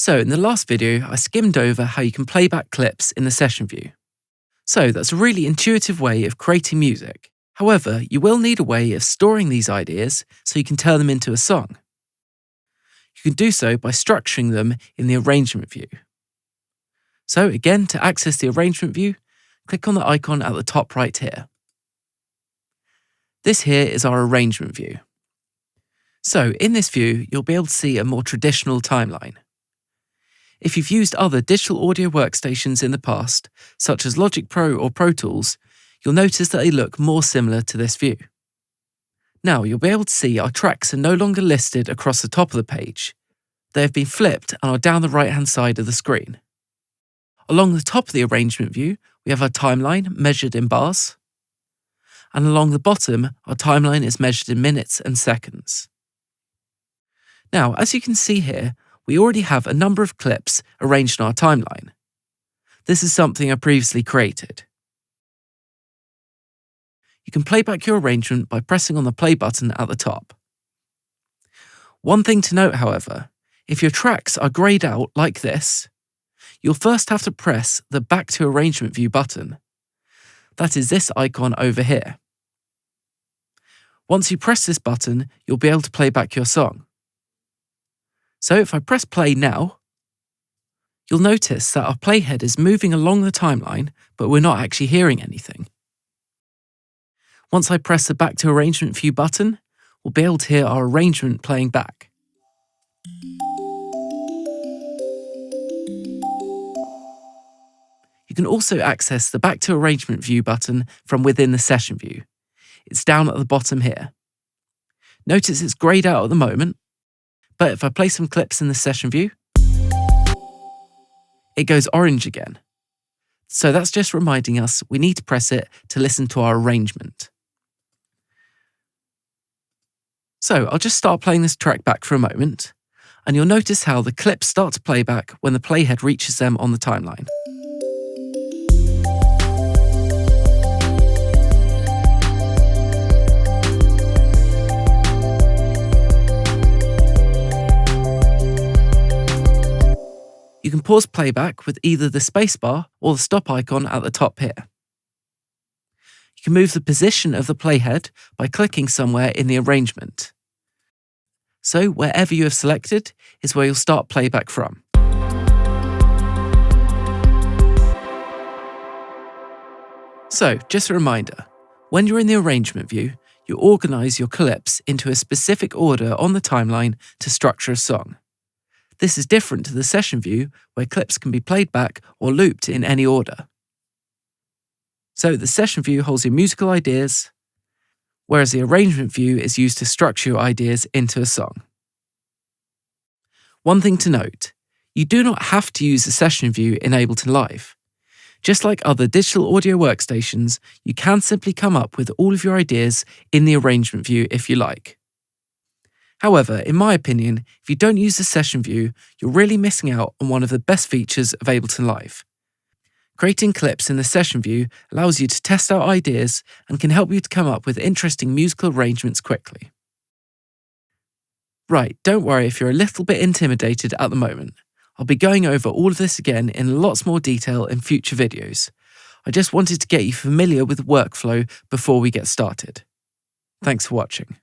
So in the last video, I skimmed over how you can play back clips in the session view. So that's a really intuitive way of creating music. However, you will need a way of storing these ideas so you can turn them into a song. You can do so by structuring them in the arrangement view. So again, to access the arrangement view, click on the icon at the top right here. This here is our arrangement view. So in this view, you'll be able to see a more traditional timeline. If you've used other digital audio workstations in the past, such as Logic Pro or Pro Tools, you'll notice that they look more similar to this view. Now you'll be able to see our tracks are no longer listed across the top of the page. They have been flipped and are down the right-hand side of the screen. Along the top of the arrangement view, we have our timeline measured in bars. And along the bottom, our timeline is measured in minutes and seconds. Now, as you can see here, we already have a number of clips arranged on our timeline. This is something I previously created. You can play back your arrangement by pressing on the play button at the top. One thing to note, however, if your tracks are greyed out like this, you'll first have to press the Back to Arrangement View button. That is this icon over here. Once you press this button, you'll be able to play back your song. So if I press play now, you'll notice that our playhead is moving along the timeline, but we're not actually hearing anything. Once I press the Back to Arrangement View button, we'll be able to hear our arrangement playing back. You can also access the Back to Arrangement View button from within the session view. It's down at the bottom here. Notice it's greyed out at the moment, but if I play some clips in the session view, it goes orange again. So that's just reminding us we need to press it to listen to our arrangement. So I'll just start playing this track back for a moment, and you'll notice how the clips start to play back when the playhead reaches them on the timeline. You can pause playback with either the spacebar or the stop icon at the top here. You can move the position of the playhead by clicking somewhere in the arrangement. So wherever you have selected is where you'll start playback from. So just a reminder, when you're in the arrangement view, you organise your clips into a specific order on the timeline to structure a song. This is different to the session view, where clips can be played back or looped in any order. So the session view holds your musical ideas, whereas the arrangement view is used to structure your ideas into a song. One thing to note, you do not have to use the session view in Ableton Live. Just like other digital audio workstations, you can simply come up with all of your ideas in the arrangement view if you like. However, in my opinion, if you don't use the session view, you're really missing out on one of the best features of Ableton Live. Creating clips in the session view allows you to test out ideas and can help you to come up with interesting musical arrangements quickly. Right, don't worry if you're a little bit intimidated at the moment. I'll be going over all of this again in lots more detail in future videos. I just wanted to get you familiar with the workflow before we get started. Thanks for watching.